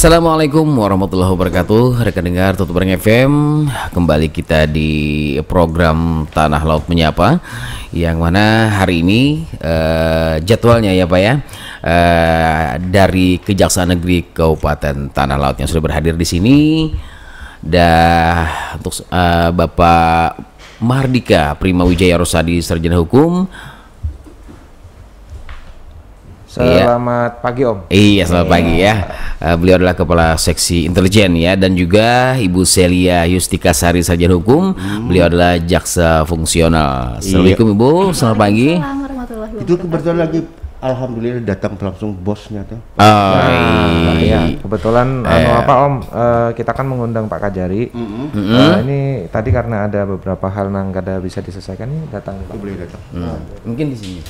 Assalamualaikum warahmatullahi wabarakatuh. Rekan dengar Tutup Bareng FM, kembali kita di program Tanah Laut Menyapa, yang mana hari ini jadwalnya ya Pak ya, dari Kejaksaan Negeri Kabupaten Tanah Laut yang sudah berhadir di sini. Dan untuk Bapak Mahardika Prima Wijaya Rosadi, Sarjana Hukum. Selamat pagi Om. Iya, selamat pagi ya. Beliau adalah Kepala Seksi Intelijen ya, dan juga Ibu Celia Yustika Sari, Sarjana Hukum. Beliau adalah jaksa fungsional. Assalamualaikum Ibu, selamat pagi. Itu kebetulan lagi alhamdulillah datang langsung bosnya tuh. Iya, kebetulan apa Om, kita kan mengundang Pak Kajari. Ini tadi karena ada beberapa hal yang kada bisa diselesaikan, nih datang Pak. Boleh datang. Mungkin di sini.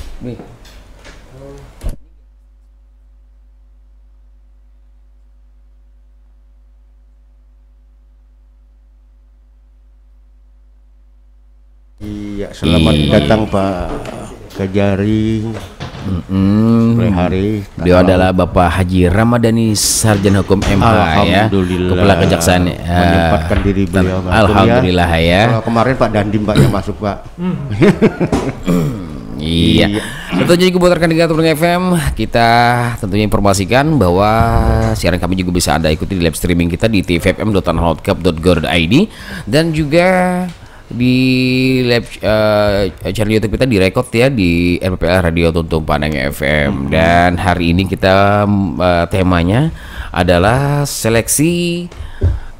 Iya, selamat datang Pak Kajari. Hari Beliau adalah Bapak Haji Ramadhani, Sarjana Hukum MH ya, Kepala Kejaksaan. Menyempatkan diri beliau. Alhamdulillah ya. Kalau kemarin Pak Dandim Pak yang masuk Pak. Iya. Tentunya juga buat rekan dengar Tutup Bareng FM, kita tentunya informasikan bahwa siaran kami juga bisa Anda ikuti di live streaming kita di tvfm.tanahLautCup.go.id, dan juga di live channel YouTube kita direkod ya di RPPL Radio Tuntung Pandang FM. Dan hari ini kita temanya adalah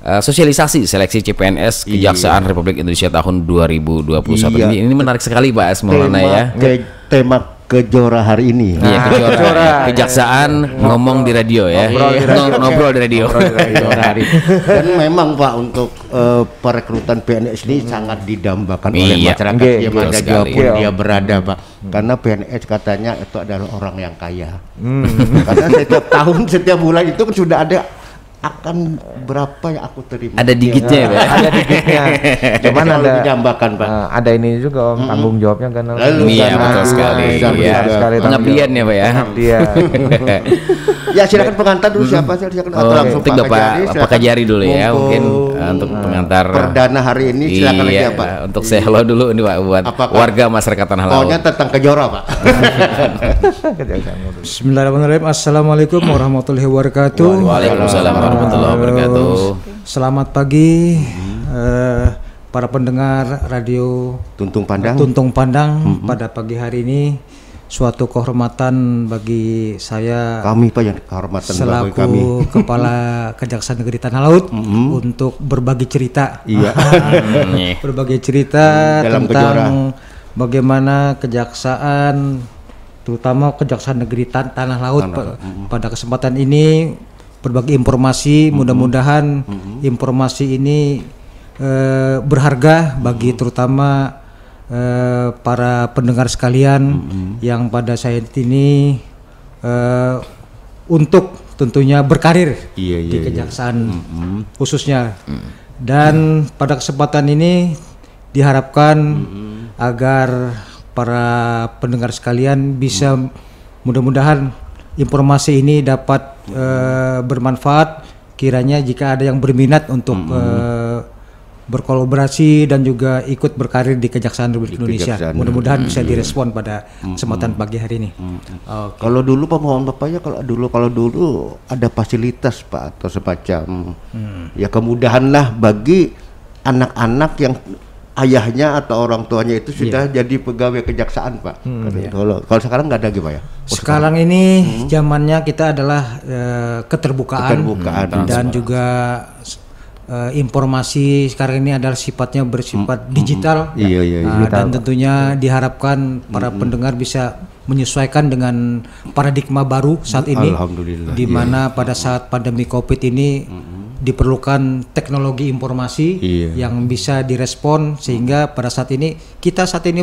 sosialisasi seleksi CPNS Kejaksaan Republik Indonesia tahun 2021. Ini menarik sekali Pak Maulana ya. Tema Kejora hari ini. Iya, Kejora Kejaksaan ngomong di radio ya. Ngobrol di radio. Dan memang Pak, untuk perekrutan PNS ini sangat didambakan oleh masyarakat yang ada dimanapun dia berada Pak. Karena PNS katanya itu adalah orang yang kaya. Karena setiap tahun, setiap bulan itu kan sudah ada akan berapa yang aku terima. Ada digitnya ya, Pak. Ada digitnya. Cuman ada didambakan Pak. Ada ini juga Om, tanggung jawabnya kan. Iya, betul sekali. Pengabdian ya Pak ya. Ya silakan pengantar dulu siapa sih, silakan atau langsung Pak Kajari dulu ya, mungkin untuk pengantar perdana hari ini. Silakan aja Pak. Untuk say hello dulu ini Pak buat warga masyarakat Tanah Laut. Pokoknya tentang Kejora Pak. Bismillahirrahmanirrahim. Assalamualaikum warahmatullahi wabarakatuh. Waalaikumsalam warahmatullahi wabarakatuh. Selamat pagi para pendengar radio Tuntung Pandang. Pada pagi hari ini suatu kehormatan bagi saya, kami Pak, yang kehormatan selaku kami. Kepala Kejaksaan Negeri Tanah Laut, untuk berbagi cerita. Berbagi cerita dalam tentang bagaimana kejaksaan, terutama Kejaksaan Negeri Tanah Laut pada kesempatan ini berbagi informasi. Mudah-mudahan informasi ini berharga bagi terutama para pendengar sekalian yang pada saat ini untuk tentunya berkarir di kejaksaan khususnya. Dan pada kesempatan ini diharapkan agar para pendengar sekalian bisa, mudah-mudahan informasi ini dapat bermanfaat kiranya jika ada yang berminat untuk berkolaborasi dan juga ikut berkarir di Kejaksaan Republik Indonesia. Mudah-mudahan bisa direspon pada kesempatan pagi hari ini. Kalau dulu Pak, mohon Bapak ya, kalau dulu ada fasilitas Pak atau semacam ya kemudahan lah bagi anak-anak yang ayahnya atau orang tuanya itu sudah jadi pegawai kejaksaan Pak. Kalau sekarang nggak ada gitu Pak ya? Sekarang ini zamannya kita adalah keterbukaan dan juga informasi sekarang ini adalah sifatnya bersifat digital. Dan tentunya diharapkan para pendengar bisa menyesuaikan dengan paradigma baru saat ini, di mana pada saat pandemi Covid ini diperlukan teknologi informasi yang bisa direspon, sehingga pada saat ini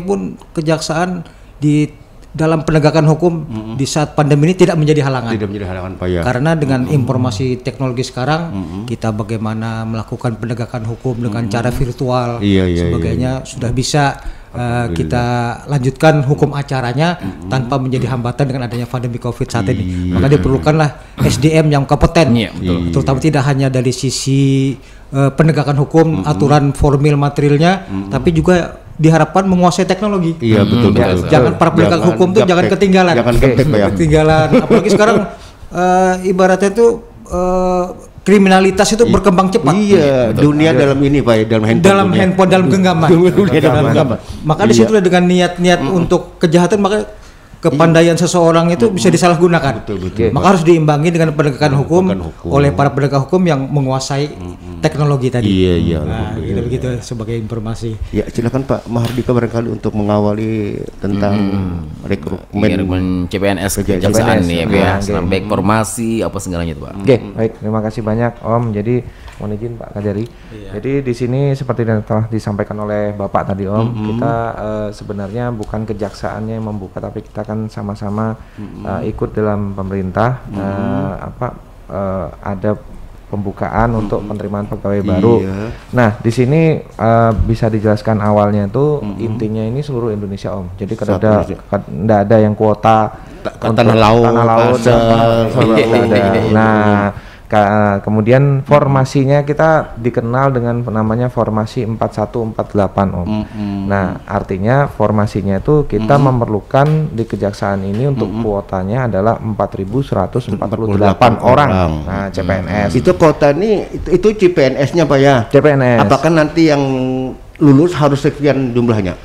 pun kejaksaan di dalam penegakan hukum di saat pandemi ini tidak menjadi halangan. Pak ya. Karena dengan informasi teknologi sekarang kita bagaimana melakukan penegakan hukum dengan cara virtual sebagainya sudah bisa kita lanjutkan hukum acaranya tanpa menjadi hambatan dengan adanya pandemi COVID saat ini. Maka diperlukanlah SDM yang kompeten, terutama tidak hanya dari sisi penegakan hukum, aturan formil materialnya, tapi juga diharapkan menguasai teknologi. Iya betul. Jangan para penegak hukum tuh jangan ketinggalan. Ketinggalan. Apalagi sekarang ibaratnya tuh kriminalitas itu berkembang cepat. Iya, dunia dalam ini Pak, dalam handphone, dalam genggaman. Maka di situ dengan niat-niat untuk kejahatan, maka kepandaian seseorang itu bisa disalahgunakan. Maka harus diimbangi dengan penegakan hukum oleh para penegak hukum yang menguasai teknologi tadi. Iya. Nah, begitu sebagai informasi. Ya, silakan Pak Mahardika barangkali untuk mengawali tentang rekrutmen CPNS kejaksaan nih ya, baik formasi apa segalanya itu Pak. Oke, baik, terima kasih banyak Om. Jadi mohon izin Pak Kajari. Jadi di sini seperti yang telah disampaikan oleh Bapak tadi Om, kita sebenarnya bukan kejaksaannya yang membuka, tapi kita kan sama-sama ikut dalam pemerintah ada pembukaan untuk penerimaan pegawai baru. Nah, di sini bisa dijelaskan awalnya itu intinya ini seluruh Indonesia Om. Jadi tidak ada yang kuota tanah laut. Nah, kemudian formasinya kita dikenal dengan namanya formasi 4148 Om. Nah, artinya formasinya itu kita memerlukan di kejaksaan ini untuk kuotanya adalah 4.148 orang. Nah, CPNS. Itu kuota ini itu CPNS-nya Pak ya? CPNS. Apakah nanti yang lulus harus sekian jumlahnya?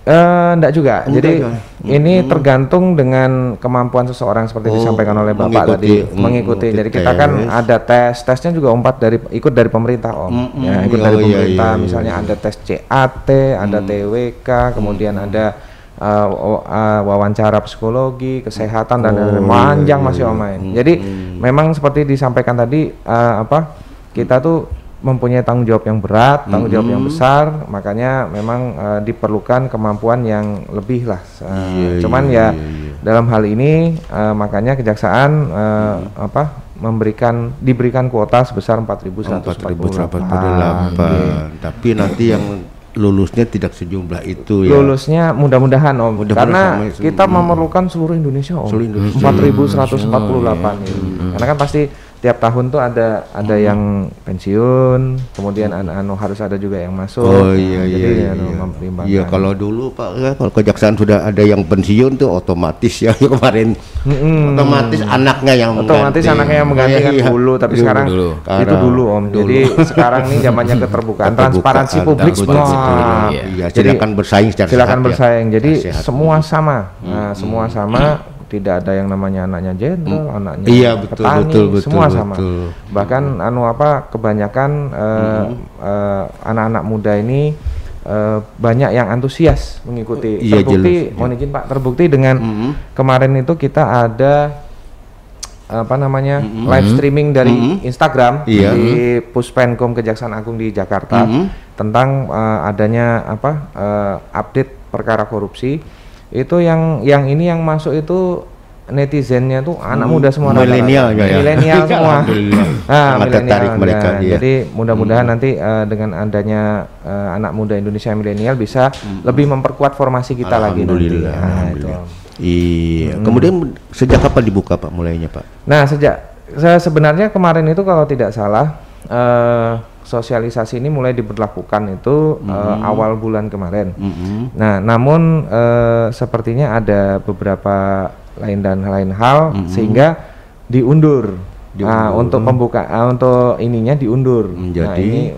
Enggak juga. Jadi ini tergantung dengan kemampuan seseorang seperti disampaikan oleh Bapak tadi mengikuti. Jadi kita kan ada tesnya juga ikut dari pemerintah Om. Ya, ikut dari pemerintah. Misalnya ada tes CAT, ada TWK, kemudian ada wawancara psikologi, kesehatan dan panjang masih Om main. Jadi memang seperti disampaikan tadi kita tuh mempunyai tanggung jawab yang berat, tanggung jawab yang besar, makanya memang diperlukan kemampuan yang lebih lah. Cuman dalam hal ini makanya kejaksaan diberikan kuota sebesar 4.148. Tapi nanti yang lulusnya tidak sejumlah itu ya. Lulusnya mudah-mudahan Om, karena kita memerlukan seluruh Indonesia Om. 4.148 itu. Karena kan pasti tiap tahun tuh ada yang pensiun, kemudian harus ada juga yang masuk. Iya, kalau dulu Pak ya, kalau kejaksaan sudah ada yang pensiun tuh otomatis ya kemarin. Otomatis anaknya yang mengganti kan dulu, tapi sekarang itu dulu Om. Jadi sekarang ini zamannya keterbukaan, transparansi publik semua. Silakan bersaing secara silakan bersaing. Jadi semua sama. Nah, semua sama. Tidak ada yang namanya anaknya jenderal, anaknya petani, semua sama. Bahkan kebanyakan anak-anak muda ini banyak yang antusias mengikuti. Terbukti, mohon izin Pak, terbukti dengan kemarin itu kita ada live streaming dari Instagram di Puspenkum Kejaksaan Agung di Jakarta tentang adanya update perkara korupsi. Itu yang masuk itu netizennya tuh anak muda semua, milenial semua. Tertarik mereka. Jadi mudah-mudahan nanti dengan adanya anak muda Indonesia milenial bisa lebih memperkuat formasi kita lagi nanti. Iya. Kemudian sejak kapan dibuka Pak mulainya Pak? Nah, sebenarnya kemarin itu kalau tidak salah sosialisasi ini mulai diberlakukan itu awal bulan kemarin. Nah, namun sepertinya ada beberapa lain hal sehingga diundur. Untuk untuk ininya diundur. Nah, ini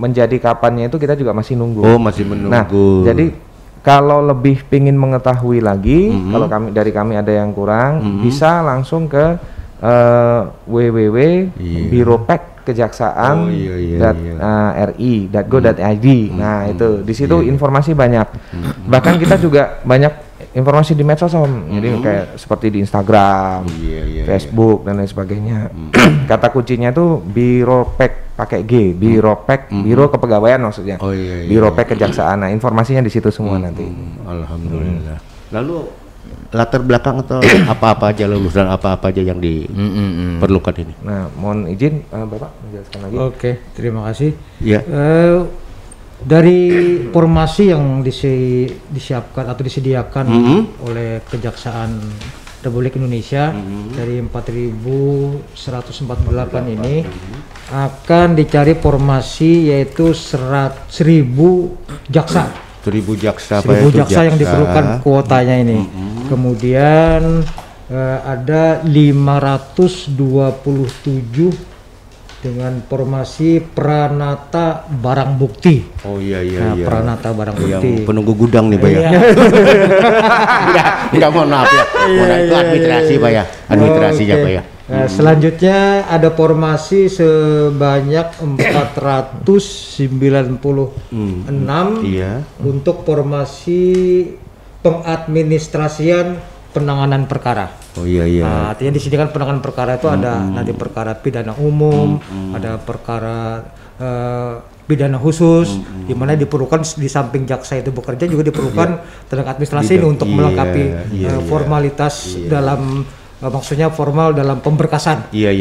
menjadi kapannya itu kita juga masih nunggu. Masih menunggu. Nah, jadi kalau lebih pingin mengetahui lagi, kalau kami ada yang kurang, bisa langsung ke www.biropek kejaksaan.ri.go.id. Nah, itu di situ informasi banyak. Bahkan kita juga banyak informasi di medsos Om. Jadi kayak seperti di Instagram, Facebook dan lain sebagainya. Kata kuncinya tuh Biropek pakai G, Biropek, Biro Kepegawaian maksudnya. Biropek Kejaksaan. Nah, informasinya di situ semua nanti. Alhamdulillah. Lalu latar belakang atau apa-apa aja lulusan apa-apa aja yang diperlukan ini. Nah, mohon izin Bapak menjelaskan lagi. Oke, terima kasih. Ya. Dari formasi yang disiapkan atau disediakan oleh Kejaksaan Republik Indonesia dari 4.148 ini akan dicari formasi yaitu 1.000 jaksa. 1.000 jaksa. 1.000 jaksa yang diperlukan kuotanya ini. Kemudian ada 527 dengan formasi Pranata Barang Bukti. Oh iya. Pranata Barang Bukti. Yang penunggu gudang nih Pak ya. Enggak, mohon maaf ya. Itu administrasi Pak ya. Administrasinya Pak ya. Selanjutnya ada formasi sebanyak 496 untuk formasi pengadministrasian penanganan perkara. Oh iya. Artinya di sini kan penanganan perkara itu ada nanti perkara pidana umum, ada perkara pidana khusus, di mana diperlukan di samping jaksa itu bekerja juga diperlukan tenaga administrasi ini untuk melengkapi formalitas dalam maksudnya formal dalam pemberkasan. Iya.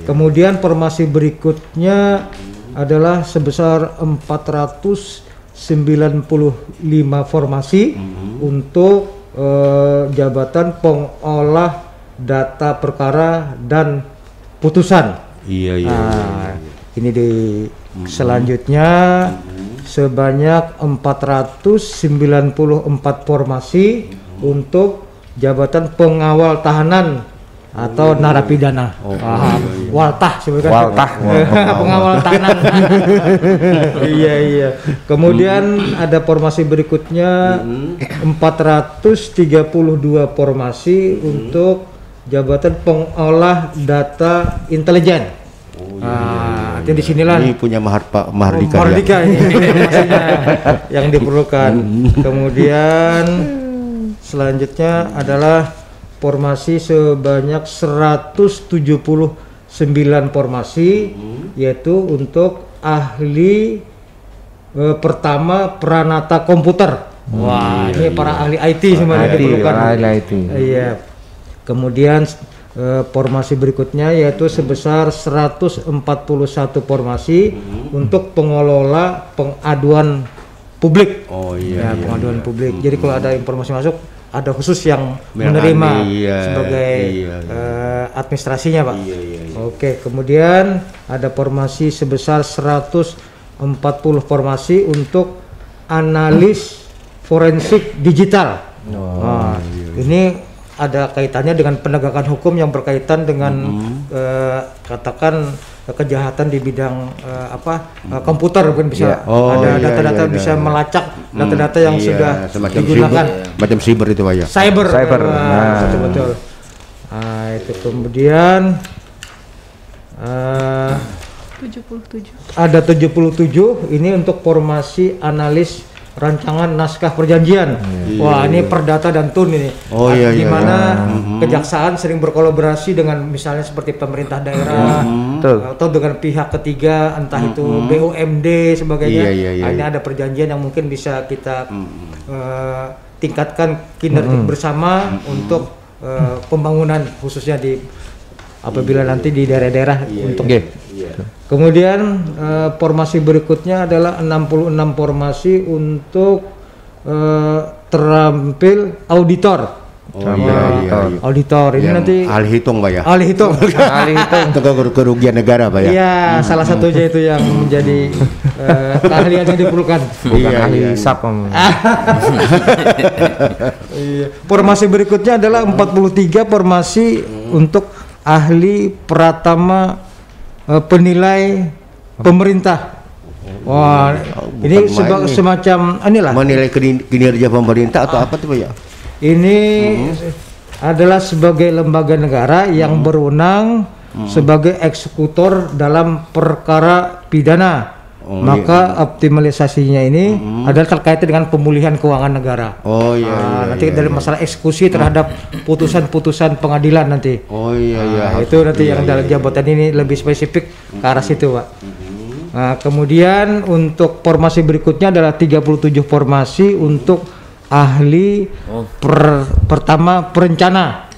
Kemudian formasi berikutnya adalah sebesar 495 formasi untuk jabatan pengolah data perkara dan putusan. Iya. Ini di selanjutnya sebanyak 494 formasi untuk jabatan pengawal tahanan atau narapidana. Waltah sebenarnya. Waltah. Pengawal tahanan. Iya. Kemudian ada formasi berikutnya 432 formasi untuk jabatan pengolah data intelijen. Jadi disinilah ini punya Pak Mahardika. Mahardika ini yang diperlukan. Kemudian selanjutnya adalah formasi sebanyak 179 formasi yaitu untuk ahli pertama Pranata komputer. Wah, ini para ahli IT semuanya diperlukan. Ahli IT. Iya. Kemudian formasi berikutnya yaitu sebesar 141 formasi untuk pengelola pengaduan publik. Oh iya. Pengaduan publik. Jadi kalau ada informasi masuk ada khusus yang menerima sebagai administrasinya Pak. Iya. Oke, kemudian ada formasi sebesar 140 formasi untuk analis forensik digital. Ini ada kaitannya dengan penegakan hukum yang berkaitan dengan katakan kejahatan di bidang komputer mungkin bisa ada data-data bisa melacak data-data yang sudah digunakan macam cyber itu Pak ya. Cyber. Betul. Itu kemudian 77. Ada 77 ini untuk formasi analis rancangan naskah perjanjian. Wah, ini Perdata dan Tun ini. Di mana kejaksaan sering berkolaborasi dengan misalnya seperti pemerintah daerah atau dengan pihak ketiga, entah itu BUMD sebagainya. Ini ada perjanjian yang mungkin bisa kita tingkatkan kinerja bersama untuk pembangunan khususnya di apabila nanti di daerah-daerah untuk Kemudian formasi berikutnya adalah 66 formasi untuk terampil auditor. Auditor ini nanti ahli hitung Pak ya. Ahli hitung. Kerugian negara Pak ya. Iya, salah satunya itu yang menjadi keahlian yang diperlukan. Bukan ahli hisap. Formasi berikutnya adalah 43 formasi untuk ahli pratama penilai pemerintah. Wah, ini semacam inilah. Menilai kinerja pemerintah atau apa tuh Pak ya? Ini adalah sebagai lembaga negara yang berwenang sebagai eksekutor dalam perkara pidana. Maka optimalisasinya ini adalah terkait dengan pemulihan keuangan negara. Nanti dari masalah eksekusi terhadap putusan-putusan pengadilan nanti. Itu nanti yang dalam jabatan ini lebih spesifik ke arah situ Pak. Nah, kemudian untuk formasi berikutnya adalah 37 formasi untuk ahli pertama perencana.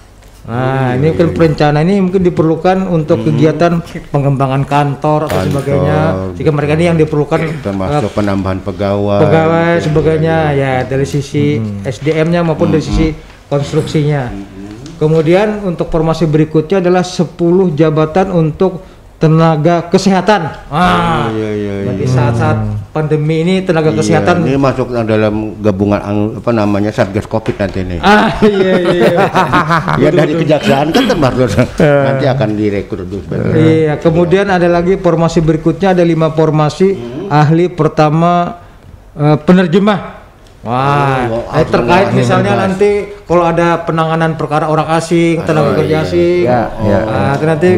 Nah, ini mungkin perencanaan ini mungkin diperlukan untuk kegiatan pengembangan kantor atau sebagainya. Jika mereka ini yang diperlukan termasuk penambahan pegawai sebagainya ya dari sisi SDM-nya maupun dari sisi konstruksinya. Kemudian untuk formasi berikutnya adalah 10 jabatan untuk tenaga kesehatan. Bagi saat-saat pandemi ini tenaga kesehatan ini masuk dalam gabungan apa namanya Satgas Covid nanti ini. Ya dari kejaksaan kan terbaru nanti akan direkrut. Iya, kemudian ada lagi formasi berikutnya, ada 5 formasi ahli pertama penerjemah. Terkait misalnya nanti kalau ada penanganan perkara orang asing, tenaga kerja asing, nanti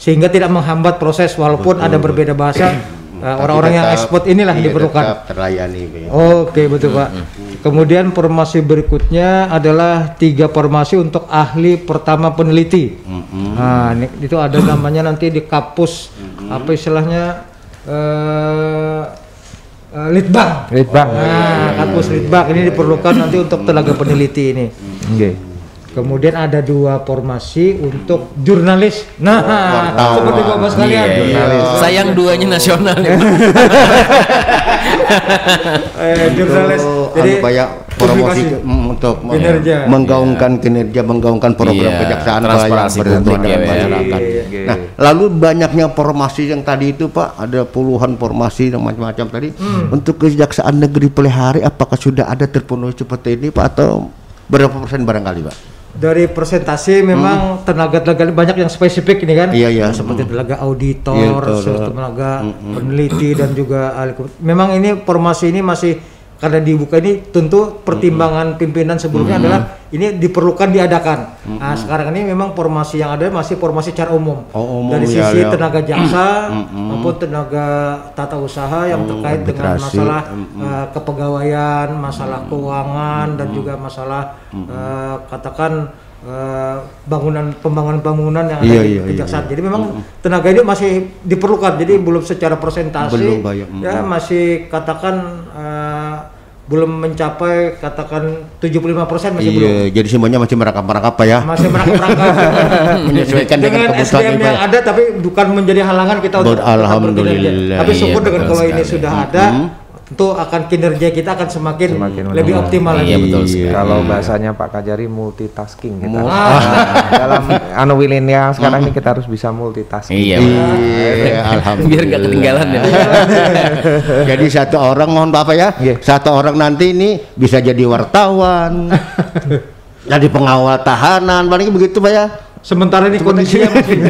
sehingga tidak menghambat proses walaupun ada berbeda bahasa, orang-orang yang ekspor inilah diperlukan. Terlayani. Oke, betul Pak. Kemudian formasi berikutnya adalah 3 formasi untuk ahli pertama peneliti. Nah, itu ada namanya nanti di kapus apa istilahnya litbang. Nah, kampus litbang ini diperlukan nanti untuk tenaga peneliti ini. Kemudian ada 2 formasi untuk jurnalis. Nah, seperti Bapak sekalian. Sayang 2-nya nasional. Jurnalis. Jadi promosi untuk menggaungkan kinerja, menggaungkan program kejaksaan yang bersentuhan dengan masyarakat. Nah, lalu banyaknya formasi yang tadi itu Pak, ada puluhan formasi dan macam-macam tadi. Untuk Kejaksaan Negeri Pelihari, apakah sudah ada terpenuhi seperti ini Pak, atau berapa persen barangkali Pak? Dari persentase memang tenaga-tenaga banyak yang spesifik ini kan, seperti tenaga auditor, tenaga peneliti dan juga ahli. Memang ini formasi ini masih karena dibuka ini tentu pertimbangan pimpinan sebelumnya adalah ini diperlukan diadakan. Nah, sekarang ini memang formasi yang ada masih formasi secara umum. Dari sisi tenaga jaksa maupun tenaga tata usaha yang terkait dengan masalah kepegawaian, masalah keuangan dan juga masalah katakan pembangunan bangunan yang ada di kejaksaan. Jadi memang tenaga ini masih diperlukan. Jadi belum secara persentase masih katakan belum mencapai katakan 75% masih belum. Jadi semuanya masih merangkap-merangkap Pak ya. Masih merangkap-rangkap. Menyesuaikan dengan SDM yang ada, tapi bukan menjadi halangan kita untuk alhamdulillah. Tapi syukur dengan kalau ini sudah ada, tentu akan kinerja kita akan semakin lebih optimal lagi. Kalau bahasanya Pak Kajari multitasking kita. Dalam milenial sekarang ini kita harus bisa multitasking. Alhamdulillah. Biar nggak ketinggalan ya. Jadi satu orang, mohon Bapak ya, satu orang nanti ini bisa jadi wartawan, jadi pengawal tahanan, paling begitu Pak ya. Sementara ini kondisinya masih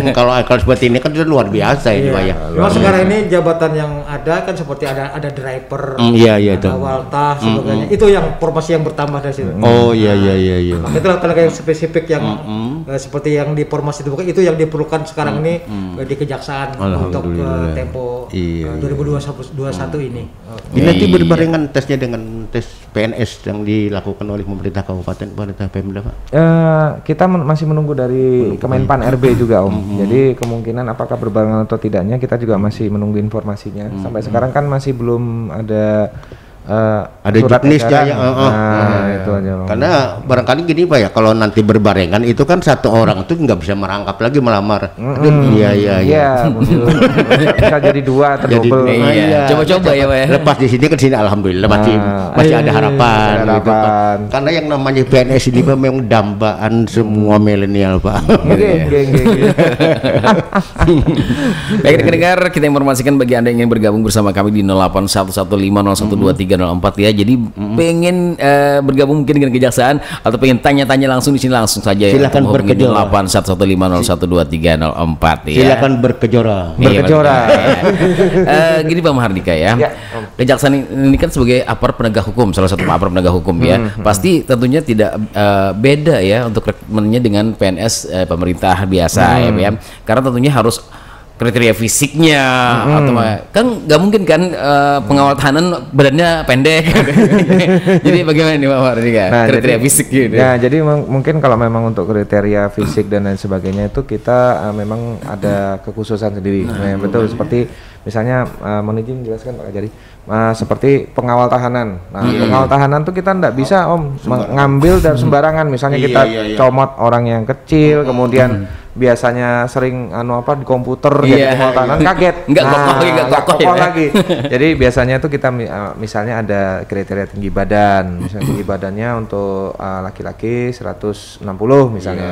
kalau seperti ini kan sudah luar biasa ini Pak ya. Memang sekarang ini jabatan yang ada kan seperti ada driver, waltah, sebagainya. Itu yang formasi yang bertambah dari situ. Itulah tenaga yang spesifik yang seperti yang di formasi itu yang diperlukan sekarang ini di kejaksaan untuk tempo 2021 ini. Ini nanti berbarengan tesnya dengan tes PNS yang dilakukan oleh pemerintah kabupaten, pemerintah Pemda Pak. Kita masih menunggu dari Kemenpan RB juga Om. Jadi kemungkinan apakah berbarengan atau tidaknya kita juga masih menunggu informasinya. Sampai sekarang kan masih belum ada surat juknisnya itu aja Om. Karena barangkali gini Pak ya, kalau nanti berbarengan itu kan satu orang itu nggak bisa merangkap lagi melamar. Iya. Bisa jadi 2 atau double. Coba-coba ya Pak ya. Lepas di sini ke sini alhamdulillah masih ada harapan. Gitu, Pak. Karena yang namanya PNS ini memang dambaan semua milenial Pak. Baik dengar, kita informasikan bagi Anda yang ingin bergabung bersama kami di 0811501234 ya. Jadi pengen bergabung mungkin dengan kejaksaan atau pengen tanya-tanya langsung di sini langsung saja ya. Silakan berkejora. 0811501234 ya. Silakan berkejora. Gini Pak Mahardika ya. Kejaksaan ini kan sebagai aparat penegak hukum, salah satu aparat penegak hukum ya. Pasti tentunya tidak beda ya untuk rekrutmennya dengan PNS pemerintah biasa ya. Karena tentunya harus kriteria fisiknya atau kan nggak mungkin kan pengawal tahanan badannya pendek. Jadi bagaimana nih Pak Mardika? Kriteria fisik gitu. Ya, jadi mungkin kalau memang untuk kriteria fisik dan lain sebagainya itu kita memang ada kekhususan sendiri. Betul, seperti Misalnya mohon izin jelaskan Pak Kajari. Seperti pengawal tahanan. Nah, pengawal tahanan tuh kita nggak bisa ngambil dan sembarangan. Misalnya kita comot orang yang kecil, kemudian biasanya sering di komputer jadi pengawal tahanan kaget. Nggak kokoh lagi. Jadi biasanya tuh kita misalnya ada kriteria tinggi badan. Misalnya tinggi badannya untuk laki-laki 160 misalnya.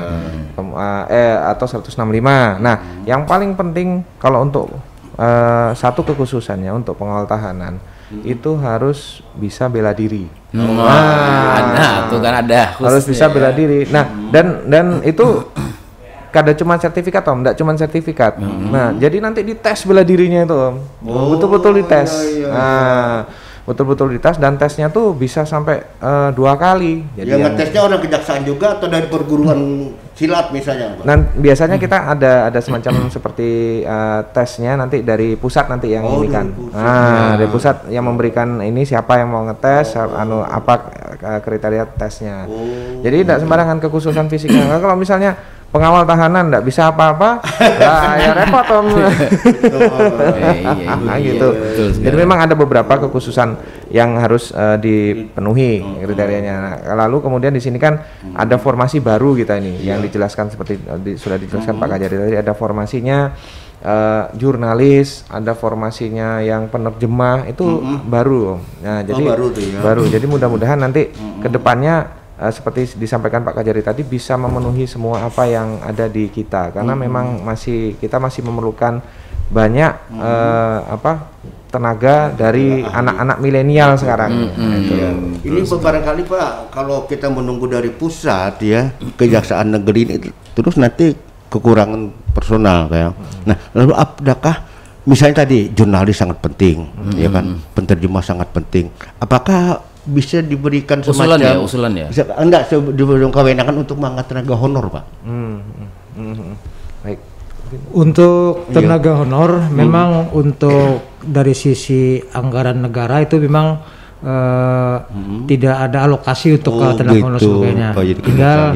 Atau 165. Nah, yang paling penting kalau untuk satu kekhususannya untuk pengawal tahanan itu harus bisa bela diri. Tuh kan ada harus bisa bela diri. Nah, dan itu kada cuma sertifikat Om, enggak cuma sertifikat. Nah, jadi nanti dites bela dirinya itu Om. Betul-betul dites. Betul-betul dites dan tesnya tuh bisa sampai 2 kali. Jadi yang ngetesnya orang kejaksaan juga atau dari perguruan silat misalnya? Nah, biasanya kita ada semacam seperti tesnya nanti dari pusat nanti yang ini kan. Dari pusat yang memberikan ini siapa yang mau ngetes, apa kriteria tesnya. Jadi tidak sembarangan kekhususan fisiknya. Kalau misalnya pengawal tahanan nggak bisa apa-apa, lah ya repot Om. Gitu. Jadi memang ada beberapa kekhususan yang harus dipenuhi kriterianya. Nah, lalu kemudian di sini kan ada formasi baru kita ini yang dijelaskan seperti sudah dijelaskan Pak Kajari tadi. Ada formasinya jurnalis, ada formasinya yang penerjemah itu baru. Nah, jadi baru. Jadi mudah-mudahan nanti kedepannya seperti disampaikan Pak Kajari tadi bisa memenuhi semua apa yang ada di kita karena memang kita masih memerlukan banyak tenaga dari anak-anak milenial sekarang. Ini barangkali Pak kalau kita menunggu dari pusat ya Kejaksaan Negeri ini terus nanti kekurangan personal ya. Nah, lalu apakah misalnya tadi jurnalis sangat penting ya kan, penerjemah sangat penting. Apakah bisa diberikan semacam usulan ya? Bisa, enggak diberikan kewenangan untuk mengangkat tenaga honor Pak. Baik. Untuk tenaga honor memang untuk dari sisi anggaran negara itu memang tidak ada alokasi untuk tenaga honor sebagainya. Tinggal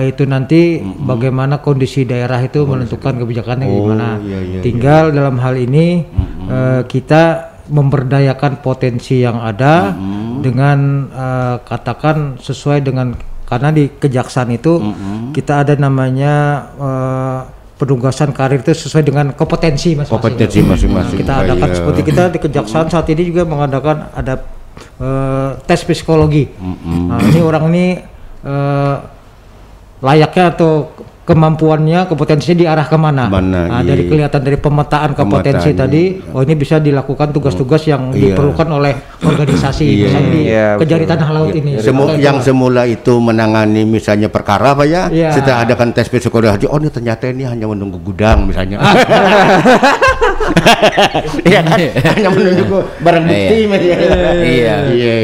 itu nanti bagaimana kondisi daerah itu menentukan kebijakannya gimana. Tinggal dalam hal ini kita memberdayakan potensi yang ada dengan katakan sesuai dengan karena di kejaksaan itu kita ada namanya penugasan karir itu sesuai dengan kompetensi masing-masing. Kita adakan seperti kita di kejaksaan saat ini juga mengadakan ada tes psikologi. Nah, ini orang ini layaknya atau kemampuannya, kompetensinya diarah kemana? Dari kelihatan dari pemetaan kompetensi tadi, ini bisa dilakukan tugas-tugas yang diperlukan oleh organisasi, misalnya di Kejari Tanah Laut ini. Yang semula itu menangani misalnya perkara Pak ya, setelah adakan tes psikologi, ini ternyata ini hanya menunggu gudang misalnya. Iya kan? Hanya menunggu barang bukti.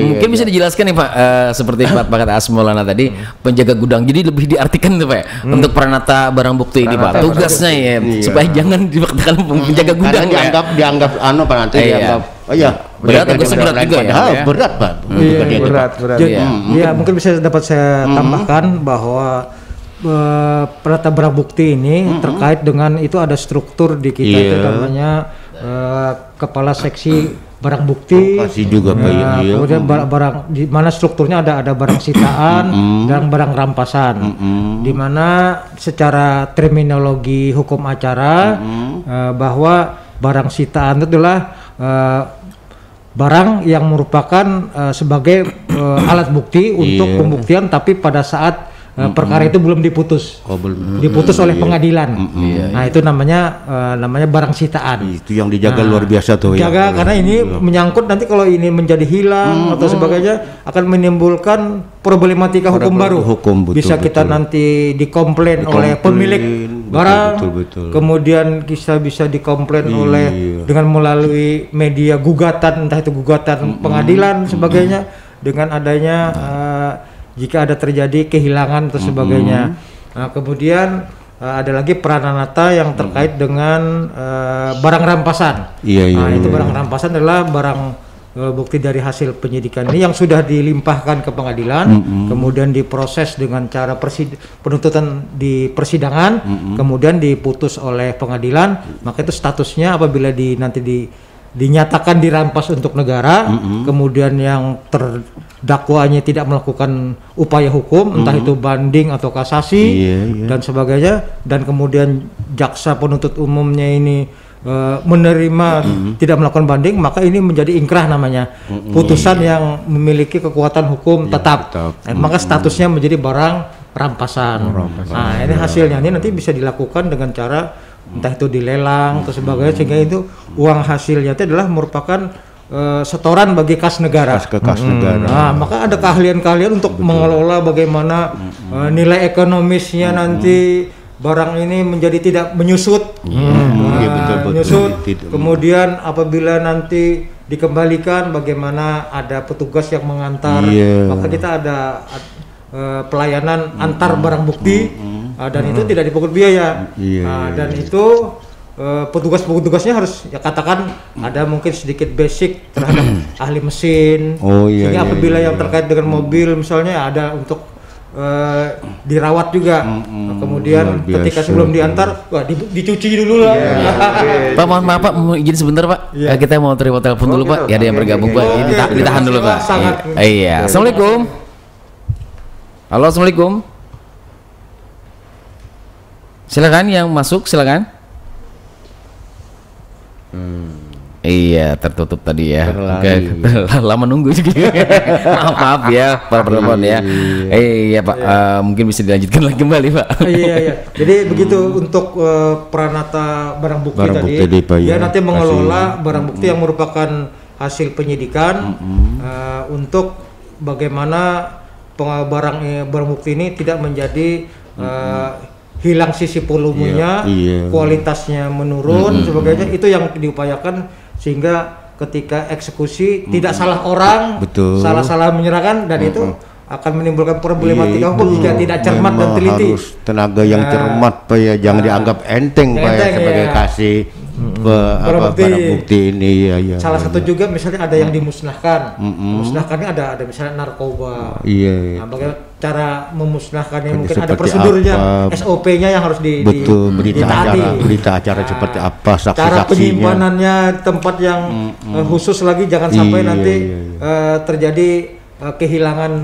Mungkin bisa dijelaskan nih Pak, seperti Pak kata Asmolana tadi, penjaga gudang. Jadi lebih diartikan tuh Pak, untuk peranata barang bukti ini Pak. Tugasnya ya, supaya jangan dikatakan penjaga gudang. Dianggap Pak nanti dianggap. Berat juga ya. Berat Pak. Berat. Mungkin bisa dapat saya tambahkan bahwa penata barang bukti ini terkait dengan itu ada struktur di kita itu namanya kepala seksi barang bukti. Juga kemudian barang di mana strukturnya ada barang sitaan dan barang rampasan. Di mana secara terminologi hukum acara bahwa barang sitaan itu adalah barang yang merupakan sebagai alat bukti untuk pembuktian tapi pada saat perkara itu belum diputus, diputus oleh pengadilan. Nah itu namanya barang sitaan. Itu yang dijaga luar biasa tuh. Jaga karena ini menyangkut nanti kalau ini menjadi hilang atau sebagainya akan menimbulkan problematika hukum baru. Bisa kita nanti dikomplain oleh pemilik barang, kemudian bisa dikomplain oleh dengan melalui media gugatan, entah itu gugatan pengadilan sebagainya dengan adanya jika ada terjadi kehilangan atau sebagainya. Nah, kemudian ada lagi prananata yang terkait dengan barang rampasan. Itu barang rampasan adalah barang bukti dari hasil penyidikan ini yang sudah dilimpahkan ke pengadilan, kemudian diproses dengan cara penuntutan di persidangan, kemudian diputus oleh pengadilan, maka itu statusnya apabila nanti dinyatakan dirampas untuk negara, kemudian yang terdakwanya tidak melakukan upaya hukum, entah itu banding atau kasasi dan sebagainya, dan kemudian jaksa penuntut umumnya ini menerima tidak melakukan banding, maka ini menjadi ingkrah namanya, putusan yang memiliki kekuatan hukum tetap. Maka statusnya menjadi barang rampasan. Nah, ini hasilnya ini nanti bisa dilakukan dengan cara entah itu dilelang atau sebagainya, sehingga itu uang hasilnya itu adalah merupakan setoran bagi kas negara. Nah, maka ada keahlian-keahlian untuk mengelola bagaimana nilai ekonomisnya nanti barang ini menjadi tidak menyusut, menyusut. Kemudian apabila nanti dikembalikan, bagaimana ada petugas yang mengantar, maka kita ada pelayanan antar barang bukti, dan itu tidak dipungut biaya. Dan itu petugas-petugasnya harus ya katakan ada mungkin sedikit basic terhadap ahli mesin, sehingga apabila yang terkait dengan mobil misalnya ada untuk dirawat juga. Kemudian ketika sebelum diantar, wah dicuci dulu lah. Pak, mohon maaf Pak, mau izin sebentar Pak. Kita mau terima telepon dulu Pak. Ya ada yang bergabung Pak. Ditahan dulu Pak. Iya. Assalamualaikum. Halo, assalamualaikum. Silakan yang masuk, silakan. Iya, tertutup tadi ya. Lama nunggu sih. maaf ya para penonton ya. Iya Pak, mungkin bisa dilanjutkan lagi kembali Pak. Iya. Jadi begitu untuk peranata barang bukti tadi, dia nanti mengelola barang bukti yang merupakan hasil penyidikan, untuk bagaimana barang bukti ini tidak menjadi hilang sisi volumenya, kualitasnya menurun, sebagainya. Itu yang diupayakan sehingga ketika eksekusi tidak salah orang, salah menyerahkan, dan itu akan menimbulkan problematika hukum jika tidak cermat dan teliti. Harus tenaga yang cermat Pak ya, jangan dianggap enteng Pak ya sebagai kasih barang bukti ini ya. Salah satu juga misalnya ada yang dimusnahkan, musnahkannya ada misalnya narkoba. Nah, bagaimana cara memusnahkannya, mungkin ada prosedurnya, SOP-nya yang harus berita acara seperti apa, saksi-saksinya, cara penyimpanannya, tempat yang khusus lagi, jangan sampai nanti terjadi kehilangan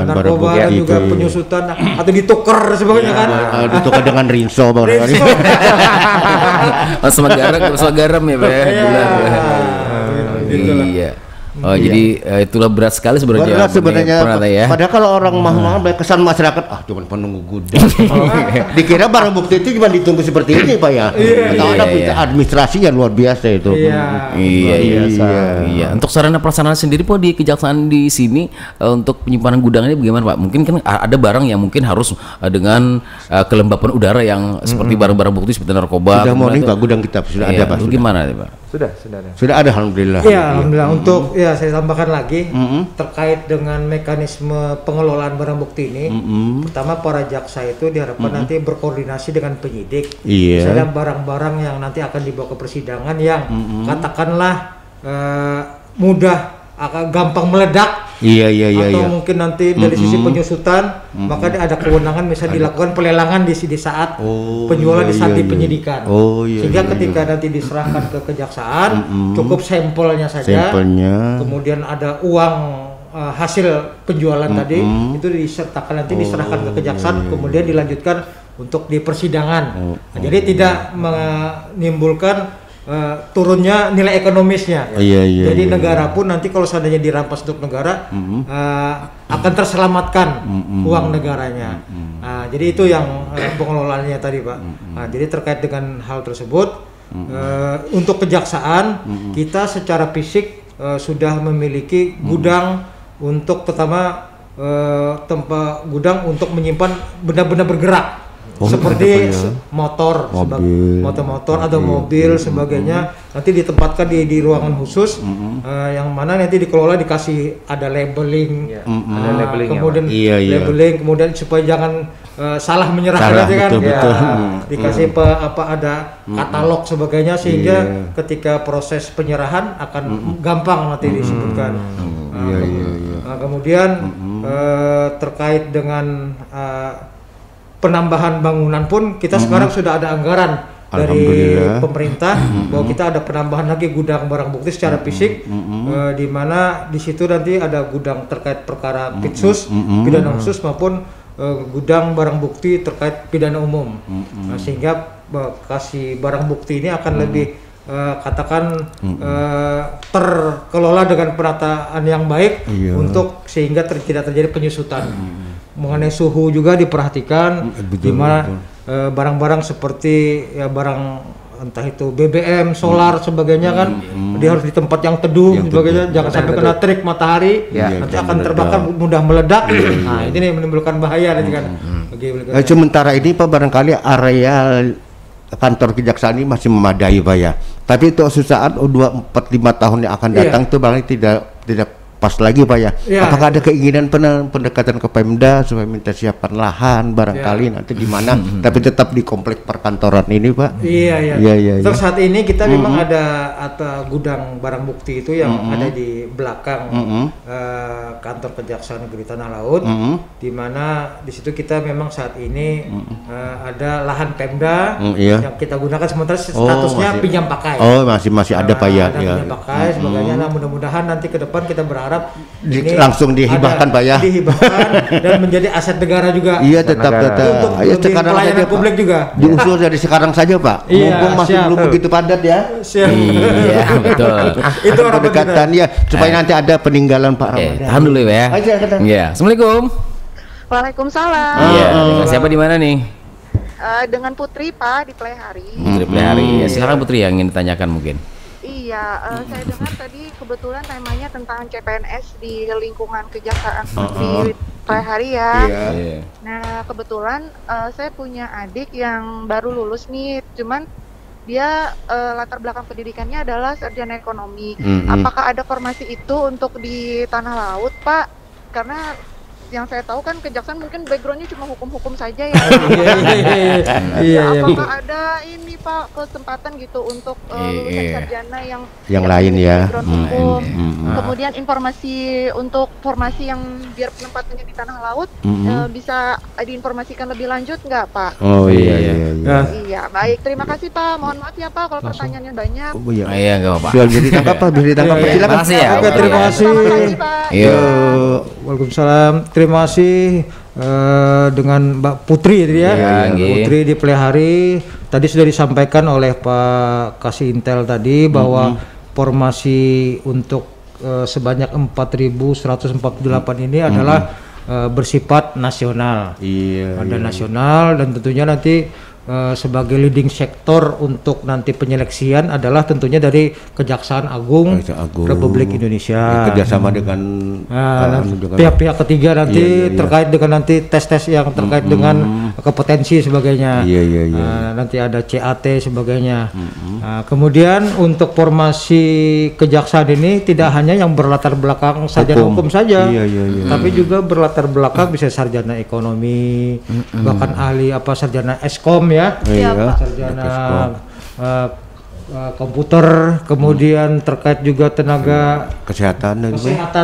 narkoba dan juga penyusutan atau ditukar sebagainya kan. Ditukar dengan rinso barangkali. Sama garam ya Pak. Iya. Oh jadi itulah berat sekali sebenarnya. Ya. Padahal kalau orang mahal kesan masyarakat, cuman penunggu gudang. Dikira barang bukti itu cuma ditunggu seperti ini Pak ya. Atau ada administrasinya luar biasa itu. Iya. Untuk sarana pelaksanaan sendiri Pak di kejaksaan di sini untuk penyimpanan gudang ini bagaimana Pak? Mungkin kan ada barang yang mungkin harus dengan kelembapan udara yang seperti barang-barang bukti seperti narkoba. Sudah morning Pak, gudang kita sudah ada Pak. Gimana Pak? Sudah ada alhamdulillah. Iya, alhamdulillah. Untuk saya tambahkan lagi terkait dengan mekanisme pengelolaan barang bukti ini. Pertama, para jaksa itu diharapkan nanti berkoordinasi dengan penyidik. Misalnya barang-barang yang nanti akan dibawa ke persidangan yang katakanlah mudah akan gampang meledak, atau mungkin nanti dari sisi penyusutan, maka ada kewenangan misalnya dilakukan pelelangan di saat penjualan di saat penyidikan, sehingga ketika nanti diserahkan ke kejaksaan cukup sampelnya saja, kemudian ada uang hasil penjualan tadi itu disertakan nanti diserahkan ke kejaksaan, kemudian dilanjutkan untuk di persidangan. Jadi tidak menimbulkan turunnya nilai ekonomisnya. Jadi negara pun nanti kalau seandainya dirampas untuk negara akan terselamatkan uang negaranya. Jadi itu yang pengelolaannya tadi Pak. Jadi terkait dengan hal tersebut, untuk kejaksaan kita secara fisik sudah memiliki gudang untuk pertama tempat gudang untuk menyimpan benda-benda bergerak. seperti motor, motor atau mobil sebagainya nanti ditempatkan di ruangan khusus yang mana nanti dikelola dikasih ada labeling, kemudian labeling, kemudian supaya jangan salah menyerahkan kan, dikasih ada katalog sebagainya sehingga ketika proses penyerahan akan gampang nanti disebutkan. Kemudian terkait dengan penambahan bangunan pun kita sekarang sudah ada anggaran dari pemerintah bahwa kita ada penambahan lagi gudang barang bukti secara fisik, di mana di situ nanti ada gudang terkait perkara pitsus, pidana khusus maupun gudang barang bukti terkait pidana umum. Sehingga kasih barang bukti ini akan lebih terkelola dengan penataan yang baik untuk sehingga tidak terjadi penyusutan. Mengenai suhu juga diperhatikan, di mana barang-barang seperti barang entah itu BBM, solar sebagainya kan dia harus di tempat yang teduh sebagainya, jangan sampai kena terik matahari, nanti akan terbakar mudah meledak. Nah, ini menimbulkan bahaya nanti kan. Sementara ini Pak barangkali area kantor kejaksaan ini masih memadai Pak ya. Tapi itu sesaat 2-4-5 tahun yang akan datang itu barangkali tidak pas lagi Pak ya. Apakah ada keinginan pendekatan ke Pemda supaya minta siapkan lahan barangkali nanti di mana tapi tetap di komplek perkantoran ini Pak? Iya. Terus saat ini kita memang ada gudang barang bukti itu yang ada di belakang kantor Kejaksaan Negeri Tanah Laut, di mana di situ kita memang saat ini ada lahan Pemda yang kita gunakan sementara statusnya pinjam pakai. Oh, masih ada Pak ya. Pinjam pakai sebagainya. Nah, mudah-mudahan nanti ke depan kita berharap ini langsung dihibahkan Pak ya. Dihibahkan dan menjadi aset negara juga. Iya, tetap. Untuk pelayanan publik juga. Diusul dari sekarang saja Pak. Mumpung masih belum begitu padat ya. Iya, betul. Itu orang pendekatan ya supaya nanti ada peninggalan Pak Ramadan. Tahan dulu ya. Iya. Assalamualaikum. Waalaikumsalam. Iya, siapa di mana nih? Dengan Putri Pak di Plehari. Putri Plehari. Sekarang Putri yang ingin ditanyakan mungkin. Iya, saya dengar tadi kebetulan temanya tentang CPNS di lingkungan kejaksaan di Plehari ya. Nah, kebetulan saya punya adik yang baru lulus nih, cuman dia latar belakang pendidikannya adalah sarjana ekonomi. Apakah ada formasi itu untuk di Tanah Laut, Pak? Karena yang saya tahu kan kejaksaan mungkin backgroundnya cuma hukum-hukum saja ya. Apakah ada ini Pak kesempatan gitu untuk lulusan sarjana yang lain ya. Hukum. Kemudian informasi untuk formasi yang biar penempatannya di Tanah Laut bisa diinformasikan lebih lanjut nggak Pak? Iya, baik. Terima kasih Pak. Mohon maaf ya Pak kalau pertanyaannya banyak. Iya, nggak apa-apa. Sudah bisa ditangkap Pak, bisa ditangkap. Silakan. Makasih ya. Oke, terima kasih. Iya. Waalaikumsalam. Terima kasih dengan Mbak Putri ya. Putri di Plehari. Tadi sudah disampaikan oleh Pak Kasih Intel tadi bahwa formasi untuk sebanyak 4.148 ini adalah bersifat nasional. Nasional dan tentunya nanti sebagai leading sektor untuk nanti penyeleksian adalah tentunya dari Kejaksaan Agung Republik Indonesia kerjasama dengan pihak-pihak ketiga nanti terkait dengan nanti tes-tes yang terkait dengan kompetensi sebagainya. Nanti ada CAT sebagainya. Kemudian untuk formasi kejaksaan ini tidak hanya yang berlatar belakang sarjana hukum saja, tapi juga berlatar belakang bisa sarjana ekonomi, bahkan ahli sarjana Eskom ya. Sarjana komputer, kemudian terkait juga tenaga kesehatan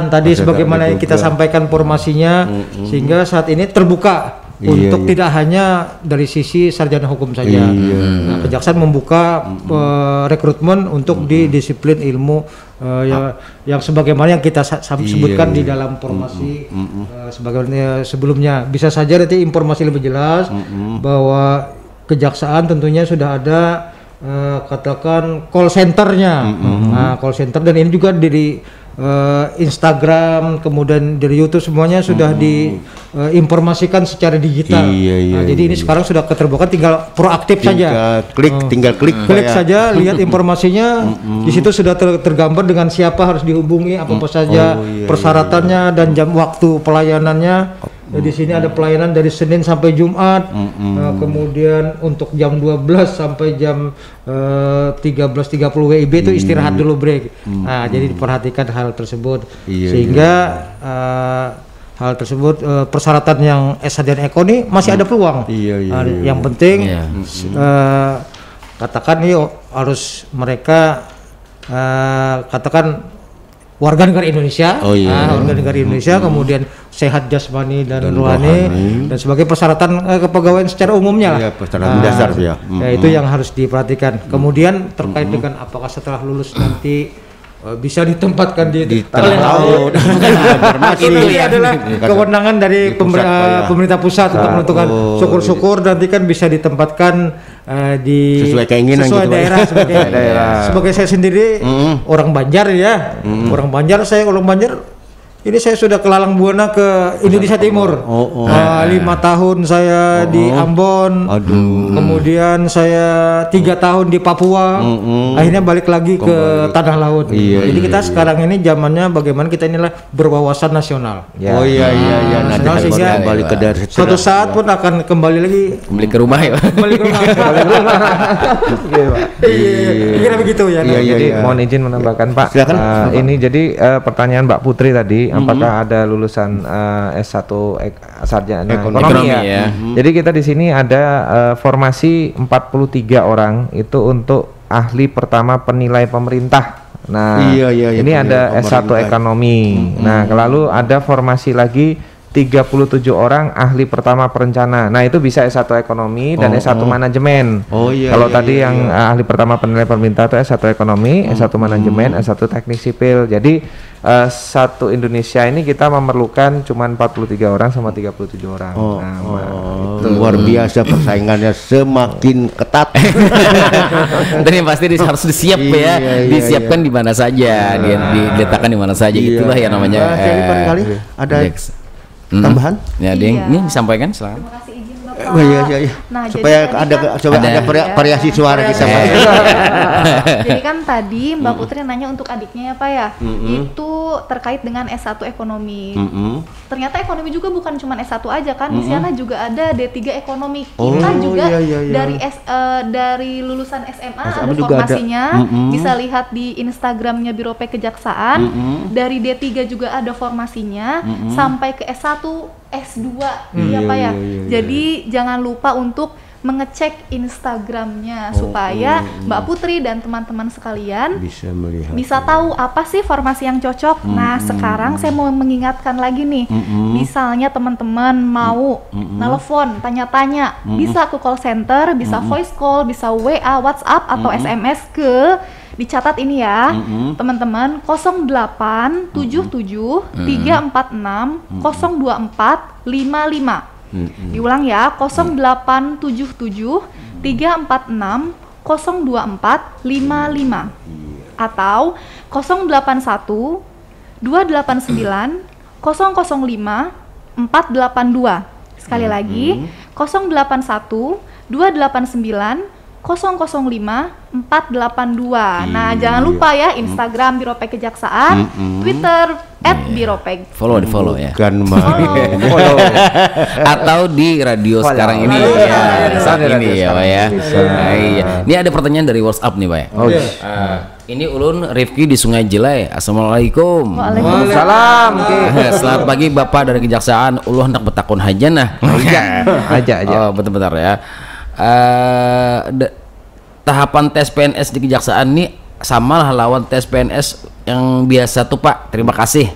tadi sebagaimana yang kita sampaikan formasinya, sehingga saat ini terbuka untuk tidak hanya dari sisi sarjana hukum saja. Nah, Kejaksaan membuka rekrutmen untuk di disiplin ilmu yang sebagaimana yang kita sebutkan di dalam formasi sebagaimana sebelumnya. Bisa saja nanti informasi lebih jelas bahwa Kejaksaan tentunya sudah ada katakan call centernya, call center, dan ini juga dari Instagram kemudian dari YouTube semuanya sudah diinformasikan secara digital. Jadi ini sekarang sudah keterbukaan, tinggal proaktif saja. Tinggal klik saja, lihat informasinya. Di situ sudah tergambar dengan siapa harus dihubungi, apa saja persyaratannya dan jam waktu pelayanannya. Di sini ada pelayanan dari Senin sampai Jumat. Kemudian untuk jam 12 sampai jam 13.30 WIB itu istirahat dulu, break. Nah, jadi diperhatikan hal tersebut. Sehingga hal tersebut persyaratan yang S dan Eko ini masih ada peluang. Yang penting katakan ini harus mereka katakan warga negara Indonesia, warga negara Indonesia, kemudian sehat jasmani dan rohani, dan sebagai persyaratan kepegawaian secara umumnya lah. Persyaratan dasar ya. Itu yang harus diperhatikan. Kemudian terkait dengan apakah setelah lulus nanti bisa ditempatkan di tanah laut. Ini adalah kewenangan dari pemerintah pusat untuk menentukan. Syukur-syukur nanti kan bisa ditempatkan di sesuai keinginan sesuai gitu, daerah sebagai saya sendiri orang Banjar ya. Orang Banjar ini saya sudah ke Lalang Buana ke Indonesia Timur. 5 tahun saya di Ambon. Kemudian saya 3 tahun di Papua. Akhirnya balik lagi ke tanah laut. Jadi kita sekarang ini zamannya bagaimana kita inilah berwawasan nasional. Nanti sehingga balik ke daerah. Suatu saat pun akan kembali lagi. Kembali ke rumah ya. Kira begitu ya. Jadi mohon izin menambahkan Pak. Ini jadi pertanyaan Mbak Putri tadi. Apakah ada lulusan S1 sarjana ekonomi ya? Jadi kita di sini ada formasi 43 orang itu untuk ahli pertama penilai pemerintah. Nah, ini ada S1 ekonomi. Nah, lalu ada formasi lagi 37 orang ahli pertama perencana. Nah, itu bisa S1 ekonomi dan S1 manajemen. Kalau tadi yang ahli pertama penilai pemerintah itu S1 ekonomi, S1 manajemen, S1 teknik sipil. Jadi satu Indonesia ini kita memerlukan cuma 43 orang sama 37 orang. Itu luar biasa, persaingannya semakin ketat. Dan yang pasti harus disiapkan di mana saja, diletakkan di mana saja. Itulah yang namanya. Jadi barangkali ada tambahan? Ya, ini disampaikan silakan. Terima kasih izin Bapak. Nah, supaya ada variasi suara kita. Jadi kan tadi Mbak Putri nanya untuk adiknya ya Pak ya, itu terkait dengan S1 ekonomi. Ternyata ekonomi juga bukan cuma S1 aja kan, di sana juga ada D3 ekonomi. Kita juga dari lulusan SMA ada formasinya, bisa lihat di Instagramnya Biro P Kejaksaan. Dari D3 juga ada formasinya, sampai ke S1, S2, ya Pak ya. Jadi jangan lupa untuk mengecek Instagramnya supaya Mbak Putri dan teman-teman sekalian bisa tahu apa sih formasi yang cocok. Nah, sekarang saya mau mengingatkan lagi nih, misalnya teman-teman mau nelpon, tanya-tanya, bisa ke call center, bisa voice call, bisa WA, WhatsApp atau SMS ke, dicatat ini ya, teman-teman, 0877 346 024 55. Diulang ya, 0877 346 024 55 atau 081 289 005 482. Sekali lagi, 081 289 005 482. Nah, jangan lupa ya, Instagram Biro P Kejaksaan, Twitter @biropeg. Follow ya. Kan follow. Atau di radio sekarang ini ya. Saat ini ya, Pak ya. Ini ada pertanyaan dari WhatsApp nih, Pak. Ini Ulun Rifki di Sungai Jelai. Assalamualaikum. Waalaikumsalam. Selamat pagi Bapak dari Kejaksaan. Ulun hendak bertakun haja nah. Aja. Oh, bentar ya. Tahapan tes PNS di Kejaksaan ini sama lah lawan tes PNS yang biasa tuh Pak. Terima kasih.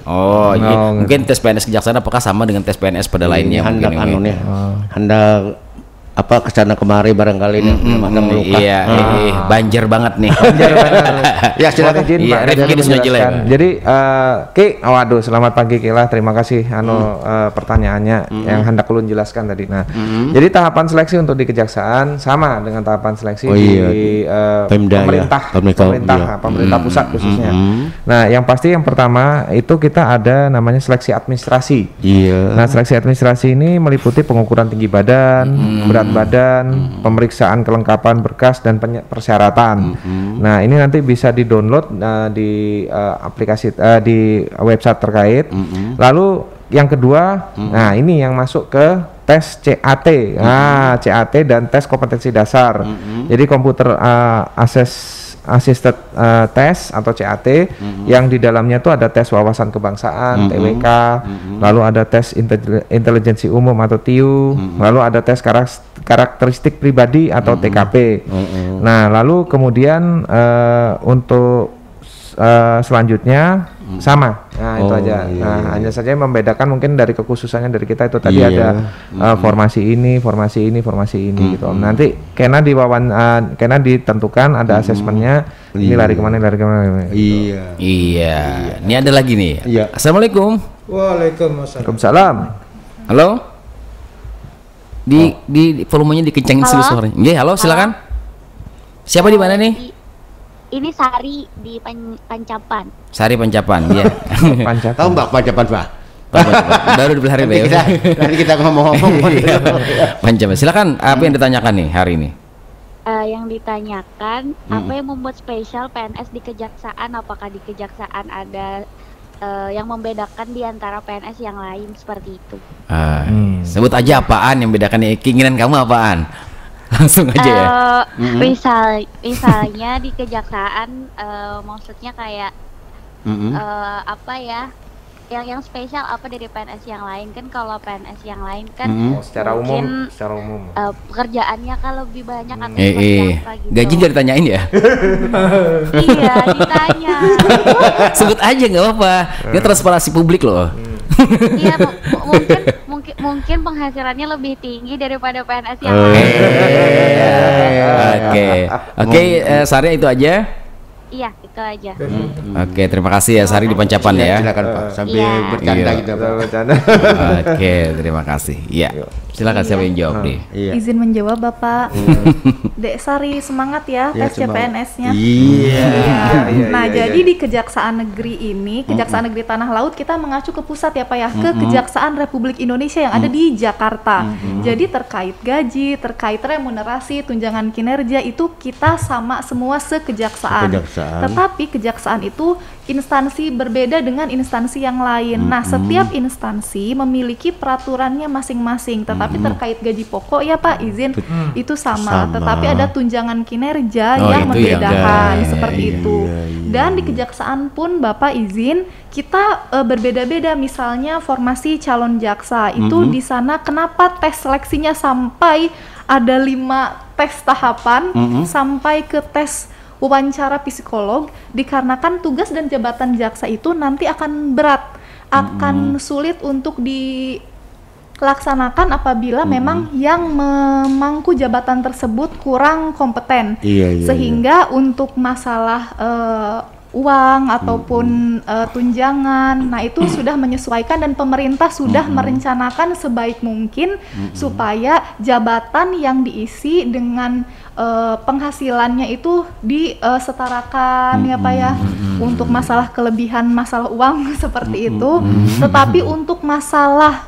Mungkin tes PNS Kejaksaan apakah sama dengan tes PNS pada lainnya? Hendak kesana kemari barangkali nih. Banjir banget nih. Ya silakan izin Pak. Jadi waduh, selamat pagi Kila. Terima kasih pertanyaannya yang hendak ulun jelaskan tadi. Nah, jadi tahapan seleksi untuk di Kejaksaan sama dengan tahapan seleksi di pemerintah pusat khususnya. Nah, yang pasti yang pertama itu kita ada namanya seleksi administrasi. Nah, seleksi administrasi ini meliputi pengukuran tinggi badan, berat badan, pemeriksaan kelengkapan berkas dan persyaratan. Nah, ini nanti bisa di-download di aplikasi di website terkait. Lalu yang kedua, nah ini yang masuk ke tes CAT. Nah, CAT dan tes kompetensi dasar. Jadi komputer assisted test atau CAT yang di dalamnya tuh ada tes wawasan kebangsaan TWK, lalu ada tes intelijensi umum atau TIU, lalu ada tes karakteristik pribadi atau TKP. Nah, lalu kemudian untuk selanjutnya sama. Nah, itu aja. Nah, hanya saja yang membedakan mungkin dari kekhususannya dari kita itu tadi ada formasi ini gitu. Nanti kena ditentukan ada asesmennya. Ini lari kemana. Gitu. Iya. Ini ada lagi nih. Iya. Assalamualaikum. Waalaikumsalam. Halo. Di volumenya dikencengin dulu suaranya. Iya, halo, silakan. Siapa di mana nih? Ini Sari di Pancapan. Sari Pancapan, ya. Tahu Mbak Pancapan, Pak? Baru dipelihara ya. Nanti kita ngomong-ngomong. Pancapan. Silakan, apa yang ditanyakan nih hari ini? Yang ditanyakan, apa yang membuat spesial PNS di Kejaksaan? Apakah di Kejaksaan ada yang membedakan di antara PNS yang lain seperti itu? Sebut aja apaan yang membedakan, keinginan kamu apaan? Langsung aja ya. Misalnya di Kejaksaan, maksudnya kayak apa ya? Yang spesial apa dari PNS yang lain? Kan kalau PNS yang lain kan secara umum pekerjaannya kan lebih banyak atau seperti apa gitu. Gaji nggak ditanyain ya? Iya, ditanya. Sebut aja nggak apa-apa. Dia transparansi publik loh. Iya, mungkin penghasilannya lebih tinggi daripada PNS yang lain. Oke, Sari itu aja. Iya, itu aja. Oke, terima kasih ya Sari di Pancapan ya. Silakan Pak, sambil bercanda kita Pak. Oke, terima kasih. Iya. Silakan siapa yang jawab nih? Izin menjawab Bapak. Dek Sari semangat ya tes CPNS-nya. Nah, jadi di Kejaksaan Negeri ini, Kejaksaan Negeri Tanah Laut kita mengacu ke pusat ya Pak ya, ke Kejaksaan Republik Indonesia yang ada di Jakarta. Jadi terkait gaji, terkait remunerasi, tunjangan kinerja itu kita sama semua sekejaksaan. Tetapi kejaksaan itu instansi berbeda dengan instansi yang lain. Nah, setiap instansi memiliki peraturannya masing-masing. Tetapi terkait gaji pokok ya Pak, izin itu sama. Tetapi ada tunjangan kinerja yang membedakan seperti itu. Dan di kejaksaan pun Bapak izin kita berbeda-beda. Misalnya formasi calon jaksa itu di sana kenapa tes seleksinya sampai ada 5 tes tahapan sampai ke tes wawancara psikolog, dikarenakan tugas dan jabatan jaksa itu nanti akan berat, akan sulit untuk dilaksanakan apabila memang yang memangku jabatan tersebut kurang kompeten. Sehingga untuk masalah uang ataupun tunjangan, nah itu sudah menyesuaikan dan pemerintah sudah merencanakan sebaik mungkin supaya jabatan yang diisi dengan penghasilannya itu disetarakan ya Pak ya, untuk masalah kelebihan masalah uang seperti itu. Tetapi untuk masalah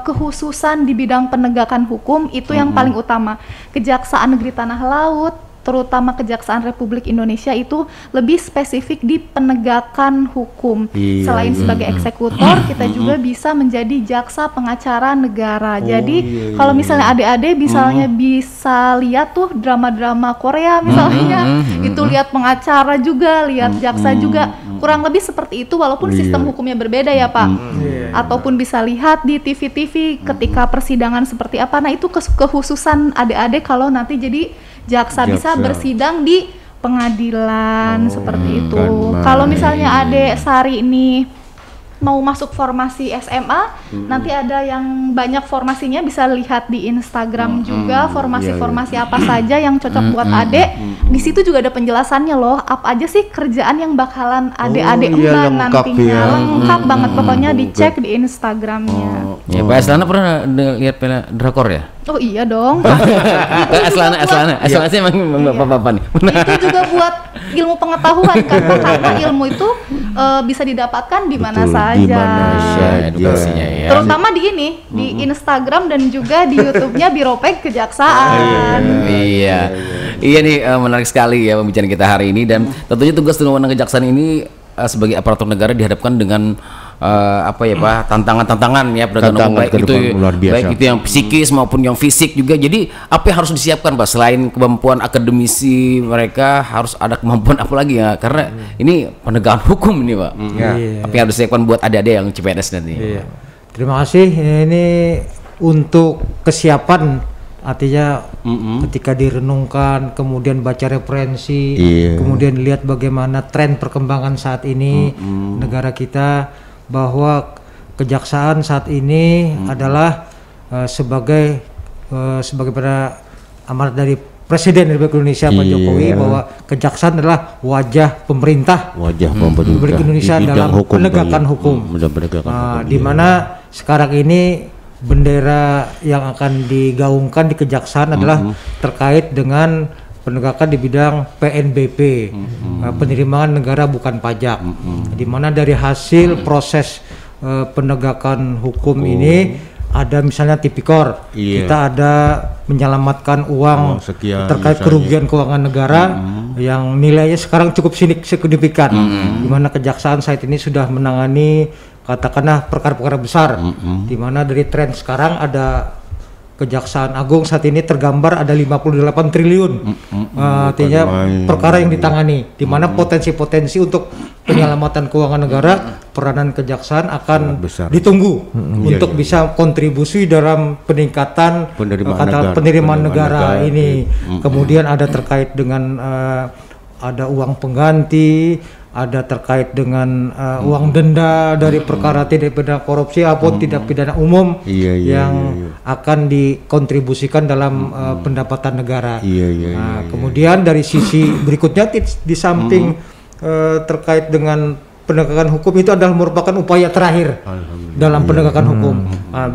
kekhususan di bidang penegakan hukum itu yang paling utama. Kejaksaan Negeri Tanah Laut, terutama Kejaksaan Republik Indonesia itu lebih spesifik di penegakan hukum. Selain sebagai eksekutor, kita juga bisa menjadi jaksa pengacara negara. Jadi kalau misalnya adik-adik misalnya bisa lihat tuh drama-drama Korea misalnya, itu lihat pengacara juga, lihat jaksa juga, kurang lebih seperti itu walaupun sistem hukumnya berbeda ya Pak. Ataupun bisa lihat di TV-TV ketika persidangan seperti apa. Nah, itu kekhususan adik-adik kalau nanti jadi jaksa bisa bersidang di pengadilan seperti itu. Kalau misalnya Adek Sari ini mau masuk formasi SMA, nanti ada yang banyak formasinya, bisa lihat di Instagram juga formasi-formasi apa saja yang cocok buat Adek. Di situ juga ada penjelasannya loh, apa aja sih kerjaan yang bakalan Adek-adek nantinya. Lengkap banget pokoknya, dicek di Instagramnya. Ya Pak Aslana pernah lihat drakor ya? Oh iya dong. Aslana sih emang bapak-bapak nih. Itu juga buat ilmu pengetahuan kan, karena ilmu itu bisa didapatkan di mana saja. Ya. Terutama di ini, di Instagram dan juga di YouTube-nya Biropeg Kejaksaan. Iya nih, menarik sekali ya pembicaraan kita hari ini, dan tentunya tugas dan wewenang kejaksaan ini sebagai aparatur negara dihadapkan dengan apa ya Pak, tantangan-tantangan ya penegakan hukum, baik itu baik itu yang psikis maupun yang fisik juga. Jadi apa yang harus disiapkan Pak selain kemampuan akademisi mereka, harus ada kemampuan apa lagi ya, karena ini penegakan hukum ini Pak. Apa yang harus disiapkan buat adik-adik yang CPNS nanti? Terima kasih. Ini untuk kesiapan, artinya ketika direnungkan, kemudian baca referensi, kemudian lihat bagaimana tren perkembangan saat ini negara kita, bahwa kejaksaan saat ini adalah sebagai pada amanat dari Presiden Republik Indonesia Pak Jokowi, bahwa kejaksaan adalah wajah pemerintah Republik Indonesia dalam penegakan hukum. Di mana sekarang ini bendera yang akan digaungkan di kejaksaan adalah terkait dengan penegakan di bidang PNBP, penerimaan negara bukan pajak, di mana dari hasil proses penegakan hukum ini ada misalnya tipikor, kita ada menyelamatkan uang terkait kerugian keuangan negara yang nilainya sekarang cukup signifikan, di mana kejaksaan saat ini sudah menangani katakanlah perkara-perkara besar, di mana dari tren sekarang ada Kejaksaan Agung saat ini tergambar ada 58 triliun, artinya perkara yang ditangani, di mana potensi-potensi untuk penyelamatan keuangan negara, peranan kejaksaan akan ditunggu untuk bisa kontribusi dalam peningkatan penerimaan negara ini. Kemudian ada terkait dengan ada uang pengganti, ada terkait dengan uang denda dari perkara tidak pidana korupsi ataupun tidak pidana umum yang akan dikontribusikan dalam pendapatan negara. Kemudian dari sisi berikutnya di samping terkait dengan penegakan hukum, itu adalah merupakan upaya terakhir dalam penegakan hukum,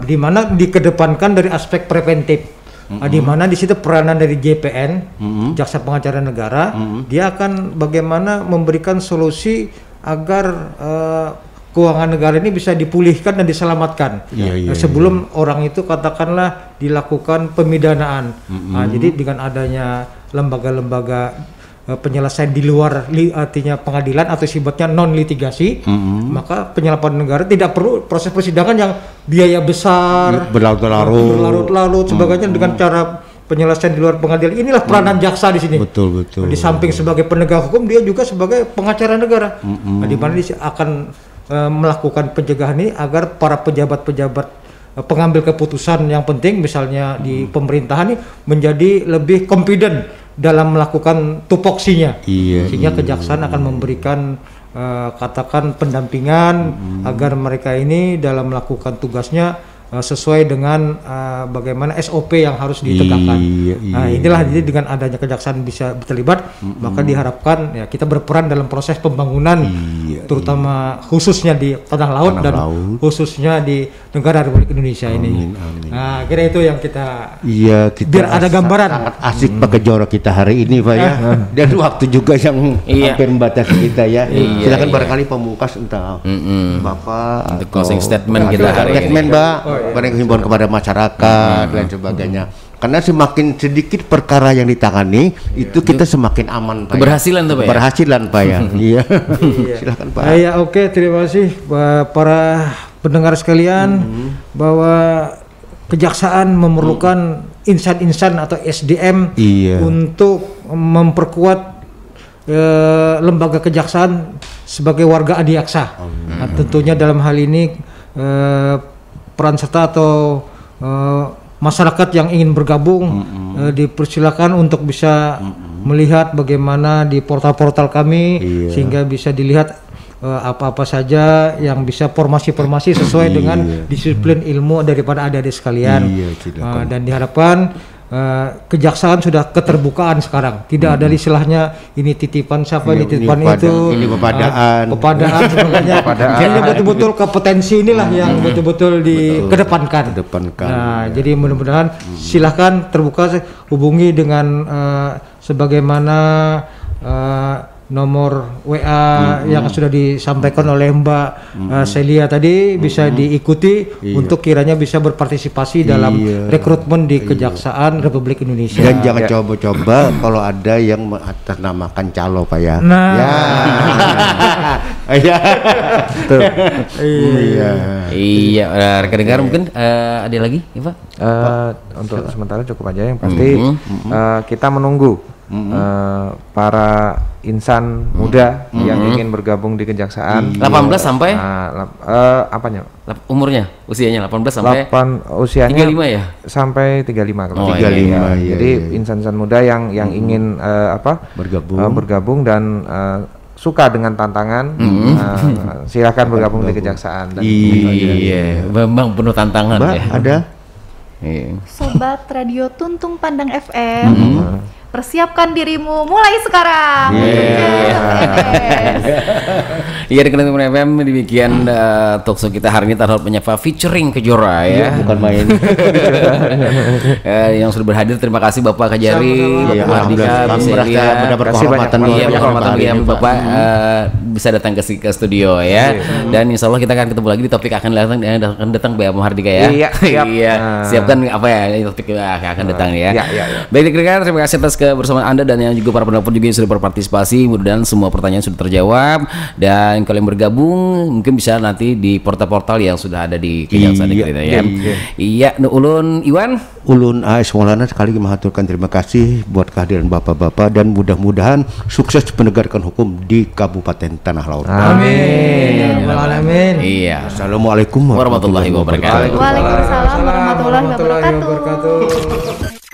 di mana dikedepankan dari aspek preventif. Di mana di situ peranan dari JPN, Jaksa Pengacara Negara, dia akan bagaimana memberikan solusi agar keuangan negara ini bisa dipulihkan dan diselamatkan sebelum orang itu katakanlah dilakukan pemidanaan. Jadi dengan adanya lembaga-lembaga penyelesaian di luar artinya pengadilan atau sifatnya non litigasi, maka penyelesaian negara tidak perlu proses persidangan yang biaya besar berlarut-larut sebagainya dengan cara penyelesaian di luar pengadilan. Inilah peranan jaksa di sini. Betul. Di samping sebagai penegak hukum, dia juga sebagai pengacara negara. Di mana dia akan melakukan pencegahan ini agar para pejabat-pejabat pengambil keputusan yang penting misalnya di pemerintahan ini menjadi lebih confident dalam melakukan tupoksinya, sehingga kejaksaan akan memberikan katakan pendampingan agar mereka ini dalam melakukan tugasnya sesuai dengan bagaimana SOP yang harus ditegakkan. Inilah jadi dengan adanya kejaksaan bisa terlibat, maka diharapkan ya kita berperan dalam proses pembangunan, terutama khususnya di tanah laut dan khususnya di negara Republik Indonesia ini. Nah, kira itu yang kita biar ada gambaran. Sangat asik pakai jorok kita hari ini Pak ya. Dan waktu juga yang hampir membatasi kita ya. Silakan barangkali pemungkas entah Bapak untuk closing statement kita hari ini. Mbak. Pada himbauan kepada masyarakat dan sebagainya. Karena semakin sedikit perkara yang ditangani, itu kita semakin aman Pak. Keberhasilan tuh Pak. Keberhasilan Pak ya. Silakan Pak. Oke, terima kasih para pendengar sekalian, bahwa kejaksaan memerlukan insan-insan atau SDM untuk memperkuat lembaga kejaksaan sebagai warga adiaksa. Nah, tentunya dalam hal ini peran serta atau masyarakat yang ingin bergabung dipersilakan untuk bisa melihat bagaimana di portal-portal kami, sehingga bisa dilihat apa-apa saja yang bisa formasi-formasi sesuai dengan disiplin ilmu daripada adik-adik sekalian. Dan diharapkan kejaksaan sudah keterbukaan sekarang, tidak ada istilahnya ini titipan siapa, ini titipan itu, ini pepadaan sebagainya. Jadi betul-betul kompetensi inilah yang betul-betul dikedepankan. Nah, jadi mudah-mudahan silahkan terbuka, hubungi dengan sebagaimana nomor WA yang sudah disampaikan oleh Mbak Celia tadi bisa diikuti untuk kiranya bisa berpartisipasi dalam rekrutmen di Kejaksaan Republik Indonesia. Dan jangan coba-coba kalau ada yang mengatasnamakan calo Pak ya. Nah, iya. Rekan-rekan mungkin ada lagi, Pak? Untuk sementara cukup aja, yang pasti kita menunggu para insan muda yang ingin bergabung di Kejaksaan. 18 sampai apanya? Usianya 18 sampai usianya 35 ya? Sampai 35 kalau 35 ya. Jadi insan-insan muda yang ingin bergabung dan suka dengan tantangan, silakan bergabung di Kejaksaan. Dan memang penuh tantangan. Mbak, ada? Sobat Radio Tuntung Pandang FM, persiapkan dirimu mulai sekarang. Iya, di Tuntung Pandang FM demikian talkshow kita hari ini Tarot Menyapa featuring Kejora ya. Bukan main. Yang sudah berhadir, terima kasih Bapak Kajari, Bapak Mardika, mendapat kehormatan yang Bapak bisa datang ke studio ya. Dan insya Allah kita akan ketemu lagi di topik akan datang Bapak Mardika ya. Iya, siapkan apa ya topik akan datang ya. Baik, rekan, terima kasih atas kebersamaan Anda dan yang juga para penonton juga yang sudah berpartisipasi. Mudah-mudahan semua pertanyaan sudah terjawab, dan kalau yang bergabung mungkin bisa nanti di portal-portal yang sudah ada di Kejaksaan kita ya. Iya, Ulun Iwan, Ulun AS Maulana sekali lagi mengaturkan terima kasih buat kehadiran Bapak-bapak, dan mudah-mudahan sukses penegakan hukum di Kabupaten Tanah Laut. Amin. Amin. Iya. Assalamualaikum warahmatullahi wabarakatuh. Waalaikumsalam warahmatullahi wabarakatuh.